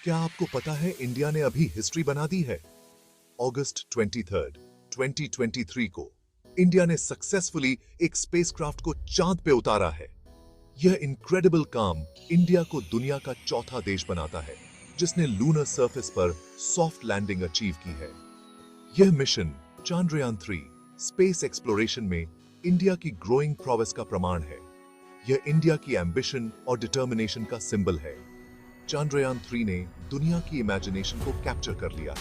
क्या आपको पता है इंडिया ने अभी हिस्ट्री बना दी है? अगस्त 23, 2023 को इंडिया ने सक्सेसफुली एक स्पेसक्राफ्ट को चांद पे उतारा है। यह इनक्रेडिबल काम इंडिया को दुनिया का चौथा देश बनाता है जिसने लूनर सरफेस पर सॉफ्ट लैंडिंग अचीव की है। यह मिशन चांद्रयान 3 स्पेस एक्सप्लोरेशन में इंडिया की ग्रोइंग प्रोग्रेस का प्रमाण है। यह इंडिया की एम्बिशन और डिटर्मिनेशन का सिंबल है। चांद्रयान 3 ने दुनिया की इमेजिनेशन को कैप्चर कर लिया।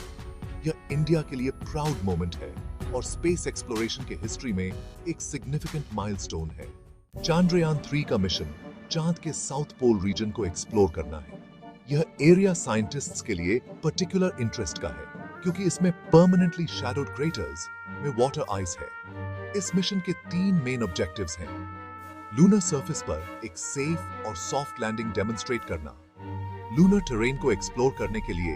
यह इंडिया के लिए प्राउड मोमेंट है और स्पेस एक्सप्लोरेशन के हिस्ट्री में एक सिग्निफिकेंट माइलस्टोन है। चांद्रयान 3 का मिशन चांद के साउथ पोल रीजन को एक्सप्लोर करना है। यह एरिया साइंटिस्ट्स के लिए पर्टिकुलर इंटरेस्ट का है क्योंकि इसमें परमानेंटली शैडोड क्रेटर्स में वाटर आइस है। इस मिशन के 3 मेन ऑब्जेक्टिव्स हैं। लूनर सरफेस पर एक सेफ और सॉफ्ट लैंडिंग डेमोन्स्ट्रेट करना, लूनर टेरेन को एक्सप्लोर करने के लिए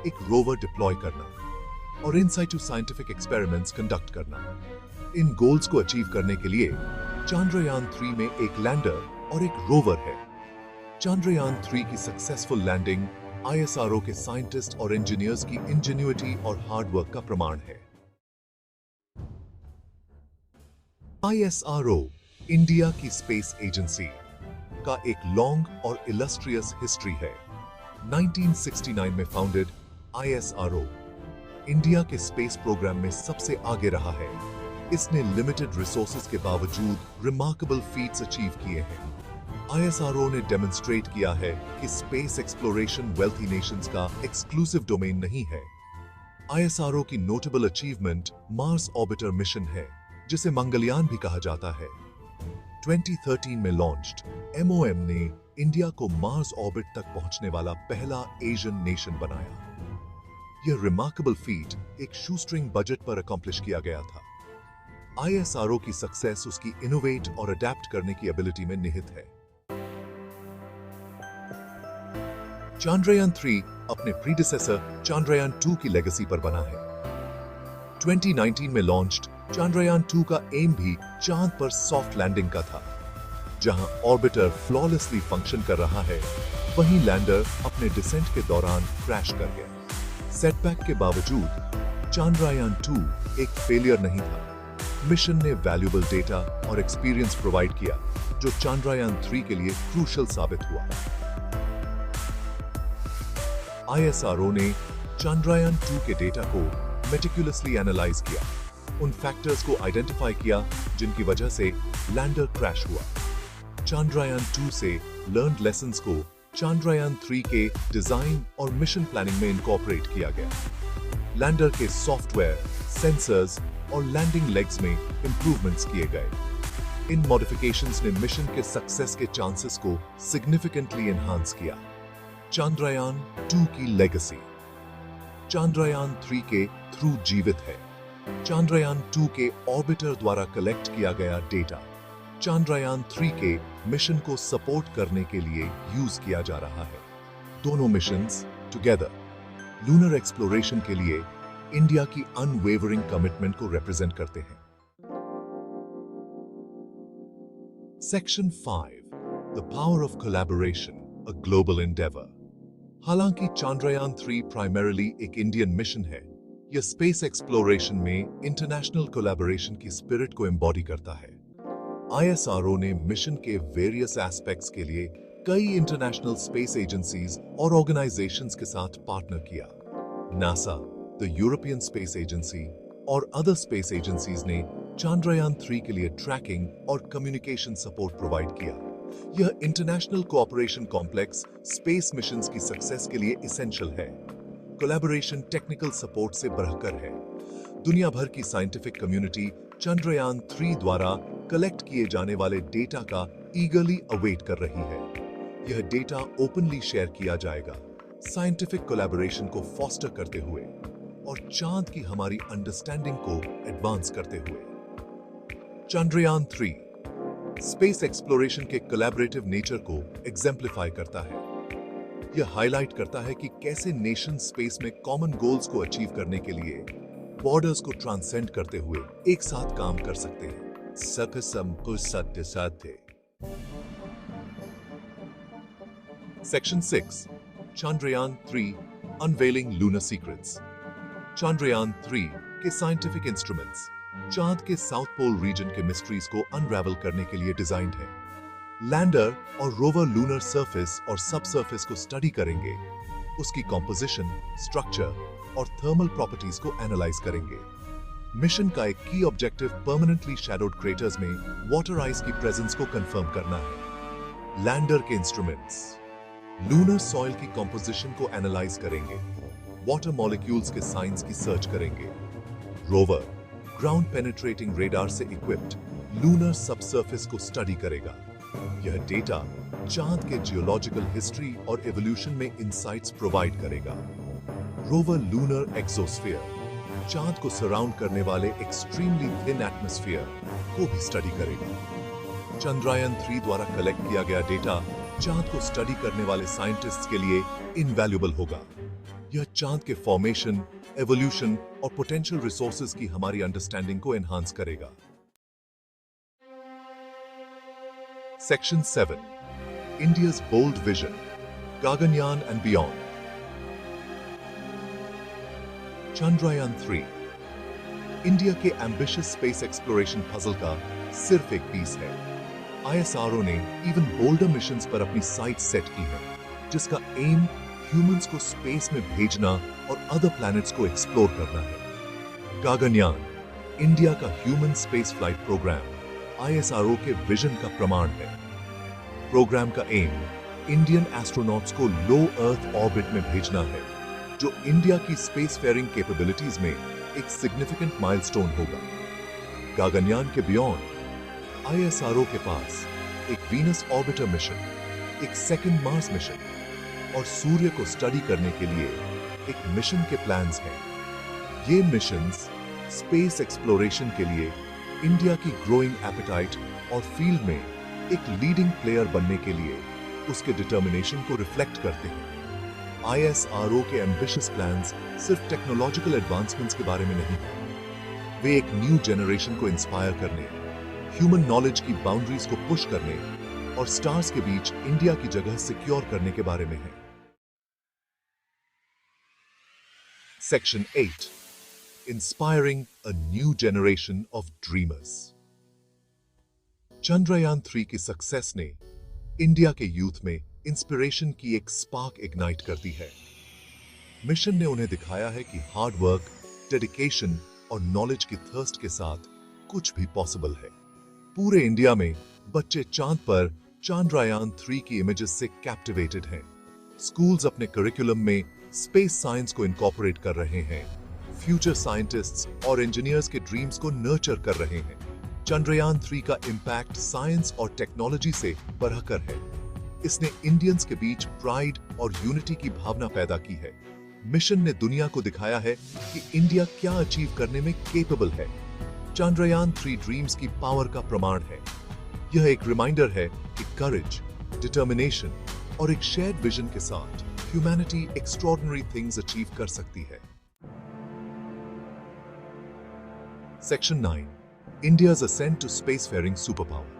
एक रोवर डिप्लॉय करना और इन साइटू साइंटिफिक एक्सपेरिमेंट्स कंडक्ट करना। इन गोल्स को अचीव करने के लिए चांद्रयान 3 में एक लैंडर और एक रोवर है। चांद्रयान 3 की सक्सेसफुल लैंडिंग ISRO के साइंटिस्ट और इंजीनियर्स की इंजेन्युइटी और हार्डवर्क का प्रमाण है। ISRO इंडिया की स्पेस एजेंसी का एक लॉन्ग और इलस्ट्रियस हिस्ट्री है। 1969 में फाउंडेड ISRO इंडिया के स्पेस प्रोग्राम में सबसे आगे रहा है। इसने लिमिटेड रिसोर्सेज के बावजूद रिमार्केबल फीट्स अचीव किए हैं। ISRO ने डेमोन्स्ट्रेट किया है कि स्पेस एक्सप्लोरेशन वेल्थी नेशंस का एक्सक्लूसिव डोमेन नहीं है। ISRO की notable achievement Mars orbiter mission है जिसे मंगलयान भी कहा जाता है। 2013 में लॉन्च्ड MOM ने इंडिया को मार्स ऑर्बिट तक पहुंचने वाला पहला एशियन नेशन बनाया। यह रिमार्केबल फीट एक शूस्ट्रिंग बजट पर अकॉम्प्लिश किया गया था। ISRO की सक्सेस उसकी इनोवेट और अडेप्ट करने की एबिलिटी में निहित है। चांद्रयान 3 अपने प्रीडिसेसर चांद्रयान 2 की लेगेसी पर बना है। 2019 में लॉन्च्ड चांद्रयान 2 का एम भी चांद पर सॉफ्ट लैंडिंग का था। जहां ऑर्बिटर फ्लॉलेसली फंक्शन कर रहा है, वहीं लैंडर अपने डिसेंट के दौरान क्रैश कर गया। सेटबैक के बावजूद चांद्रयान 2 एक फेलियर नहीं था। मिशन ने वैल्यूएबल डेटा और एक्सपीरियंस प्रोवाइड किया जो चांद्रयान 3 के लिए क्रूशियल साबित हुआ। ISRO ने चांद्रयान 2 के डेटा को मेटिकुलसली एनालाइज किया, उन फैक्टर्स को आइडेंटिफाई किया जिनकी वजह से लैंडर क्रैश हुआ। चांद्रयान 2 से लर्न्ड लेसन्स को चांद्रयान 3 के डिजाइन और मिशन प्लानिंग में इनकॉर्पोरेट किया गया। लैंडर के सॉफ्टवेयर, सेंसर्स और लैंडिंग लेग्स में इंप्रूवमेंट्स किए गए। इन मॉडिफिकेशंस ने मिशन के सक्सेस के चांसेस को सिग्निफिकेंटली एनहांस किया। चांद्रयान 2 की लेगेसी चांद्रयान 3 के थ्रू जीवित है। चांद्रयान 2 के ऑर्बिटर द्वारा कलेक्ट किया गया डेटा चांद्रयान 3 के मिशन को सपोर्ट करने के लिए यूज किया जा रहा है। दोनों मिशंस टुगेदर लूनर एक्सप्लोरेशन के लिए इंडिया की अनवेवरिंग कमिटमेंट को रिप्रेजेंट करते हैं। Section 5 the power of collaboration a global Endeavour. हालांकि चांद्रयान 3 प्राइमरीली एक इंडियन मिशन है, यह स्पेस एक्सप्लोरेशन में इंटरनेशनल कोलैबोरेशन की स्पिरिट को एम्बॉडी करता है। ISRO ने मिशन के वेरियस एस्पेक्ट्स के लिए कई इंटरनेशनल स्पेस एजेंसीज और ऑर्गेनाइजेशंस के साथ पार्टनर किया। NASA, the European space agency और अदर स्पेस एजेंसीज ने चांद्रयान 3 के लिए ट्रैकिंग और कम्युनिकेशन सपोर्ट प्रोवाइड किया। यह international cooperation complex space missions की सक्सेस के लिए एसेंशियल है। कोलैबोरेशन टेक्निकल सपोर्ट से बढ़कर है। दुनिया भर की साइंटिफिक कम्युनिटी चांद्रयान 3 द्वारा कलेक्ट किए जाने वाले डेटा का ईगरली अवेट कर रही है। यह डेटा ओपनली शेयर किया जाएगा, साइंटिफिक कोलैबोरेशन को फॉस्टर करते हुए और चांद की हमारी अंडरस्टैंडिंग को एडवांस करते हुए। चांद्रयान 3 स्पेस एक्सप्लोरेशन के कोलैबोरेटिव नेचर को एग्जेम्प्लीफाई करता है। यह हाईलाइट करता है कि कैसे नेशन स्पेस में कॉमन गोल्स को अचीव करने के लिए बॉर्डर्स को ट्रांसेंड करते हुए एक साथ काम कर सकते हैं। सकसम सत्य साध्य। Section 6 Chandrayaan 3 Unveiling Lunar Secrets. Chandrayaan 3 के साइंटिफिक इंस्ट्रूमेंट्स चांद के साउथ पोल रीजन के मिस्ट्रीज को अनरावल करने के लिए डिजाइन्ड है। लैंडर और रोवर लूनर सरफेस और सब सरफेस को स्टडी करेंगे, उसकी कॉम्पोजिशन, स्ट्रक्चर और थर्मल प्रॉपर्टीज को एनालाइज करेंगे। मिशन का एक की ऑब्जेक्टिव परमानेंटली शैडोड क्रेटर्स में वाटर आइस की प्रेजेंस को कंफर्म करना है। लैंडर के इंस्ट्रूमेंट्स लूनर सॉइल की कॉम्पोजिशन को एनालाइज करेंगे, वाटर मॉलिक्यूल्स के साइंस की सर्च करेंगे। रोवर ग्राउंड पेनिट्रेटिंग रेडार से इक्विप्ड लूनर सबसर्फेस को स्टडी करेगा। यह डेटा चांद के जियोलॉजिकल हिस्ट्री और एवोल्यूशन में इंसाइट्स प्रोवाइड करेगा। रोवर लूनर एक्सोस्फीयर चांद को सराउंड करने वाले एक्सट्रीमली थिन एटमॉस्फेयर को भी स्टडी करेगा। चंद्रयान 3 द्वारा कलेक्ट किया गया डेटा चांद को स्टडी करने वाले साइंटिस्ट्स के लिए इनवैल्यूएबल होगा। यह चांद के फॉर्मेशन, एवोल्यूशन और पोटेंशियल रिसोर्सेज की हमारी अंडरस्टैंडिंग को एनहांस करेगा। Section 7 India's Bold Vision Gaganyaan and Beyond. Chandrayaan 3 India के एम्बिशियस स्पेस एक्सप्लोरेशन पजल का सिर्फ एक पीस है। ISRO ने इवन बोल्डर मिशंस पर अपनी साइट सेट की है, जिसका एम ह्यूमंस को स्पेस में भेजना और अदर प्लैनेट्स को एक्सप्लोर करना है। गागनयान इंडिया का human space flight programme ISRO के विजन का प्रमाण है। प्रोग्राम का एम इंडियन एस्ट्रोनॉट्स को लो अर्थ ऑर्बिट में भेजना है, जो इंडिया की स्पेस फेयरिंग कैपेबिलिटीज में एक सिग्निफिकेंट माइलस्टोन होगा। गागनयान के बियॉन्ड ISRO के पास एक वीनस ऑर्बिटर मिशन, एक सेकंड मार्स मिशन और सूर्य को स्टडी करने के लिए एक मिशन के प्लान्स हैं। ये मिशंस स्पेस एक्सप्लोरेशन के लिए इंडिया की ग्रोइंग एपेटाइट और फील्ड में एक लीडिंग प्लेयर बनने के लिए उसके डिटर्मिनेशन को रिफ्लेक्ट करते हैं। ISRO के एम्बिशियस प्लान्स सिर्फ टेक्नोलॉजिकल एडवांसमेंट्स के बारे में नहीं है, वे एक न्यू जनरेशन को इंस्पायर करने, ह्यूमन नॉलेज की बाउंड्रीज को पुश करने और स्टार्स के बीच इंडिया की जगह सिक्योर करने के बारे में है। Section 8 Inspiring a new generation of dreamers. Chandrayaan 3 की सक्सेस ने इंडिया के यूथ में इंस्पिरेशन की एक स्पार्क इग्नाइट कर दी है। मिशन ने उन्हें दिखाया है कि हार्ड वर्क, डेडिकेशन और नॉलेज की थर्स्ट के साथ कुछ भी पॉसिबल है। पूरे इंडिया में बच्चे चांद पर चंद्रयान 3 की इमेजेस से कैप्टिवेटेड हैं। स्कूल्स अपने करिकुलम में स्पेस साइंस को इनकॉर्पोरेट कर रहे हैं, फ्यूचर साइंटिस्ट्स और इंजीनियर्स के ड्रीम्स को नर्चर कर रहे हैं। चंद्रयान 3 का इंपैक्ट साइंस और टेक्नोलॉजी से बढ़कर है। इसने इंडियंस के बीच प्राइड और यूनिटी की भावना पैदा की है। मिशन ने दुनिया को दिखाया है कि इंडिया क्या अचीव करने में केपेबल है। चंद्रयान 3 ड्रीम्स की पावर का प्रमाण है। यह एक रिमाइंडर है कि करेज, डिटर्मिनेशन और एक शेयर्ड विजन के साथ ह्यूमैनिटी एक्स्ट्रॉर्डिनरी थिंग्स अचीव कर सकती है। Section 9 India's ascent to spacefaring superpower.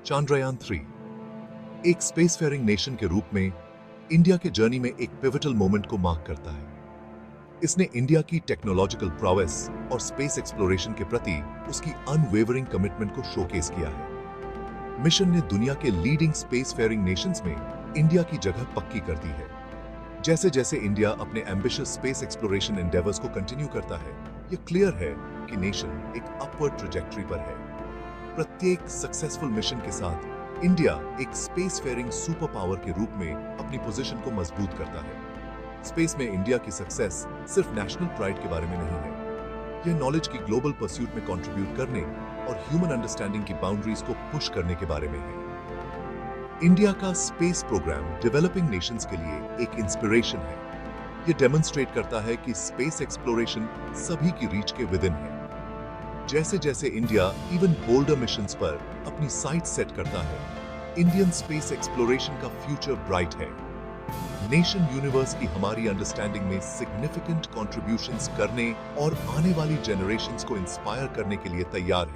Chandrayaan 3 एक स्पेसफेयरिंग नेशन के रूप में इंडिया के जर्नी में एक पिवटल मोमेंट को मार्क करता है। इसने इंडिया की टेक्नोलॉजिकल प्रोवेस और स्पेस एक्सप्लोरेशन के प्रति उसकी अनवेवरिंग कमिटमेंट को शोकेस किया है। मिशन ने दुनिया के लीडिंग स्पेसफेयरिंग नेशंस में इंडिया की जगह पक्की कर दी है। जैसे जैसे इंडिया अपने एम्बिशियस स्पेस एक्सप्लोरेशन एंडेवर्स को कंटिन्यू करता है, यह क्लियर है कि नेशन एक अपवर्ड ट्रैजेक्टरी पर है। प्रत्येक सक्सेसफुल मिशन के साथ इंडिया एक स्पेस फेयरिंग सुपर पावर के रूप में अपनी पोजीशन को मजबूत करता है। स्पेस में इंडिया की सक्सेस सिर्फ नेशनल प्राइड के बारे में नहीं है, यह नॉलेज की ग्लोबल परस्यूट में कंट्रीब्यूट करने और ह्यूमन अंडरस्टैंडिंग की बाउंड्रीज को पुश करने के बारे में है। इंडिया का स्पेस प्रोग्राम डेवलपिंग नेशंस के लिए एक इंस्पिरेशन है। यह डेमोन्स्ट्रेट करता है कि स्पेस एक्सप्लोरेशन सभी की रीच के विद इन है। जैसे जैसे इंडिया इवन बोल्डर मिशंस पर अपनी साइट सेट करता है, इंडियन स्पेस एक्सप्लोरेशन का फ्यूचर ब्राइट है। नेशन यूनिवर्स की हमारी अंडरस्टैंडिंग में सिग्निफिकेंट कंट्रीब्यूशंस करने और आने वाली जनरेशंस को इंस्पायर करने के लिए तैयार है।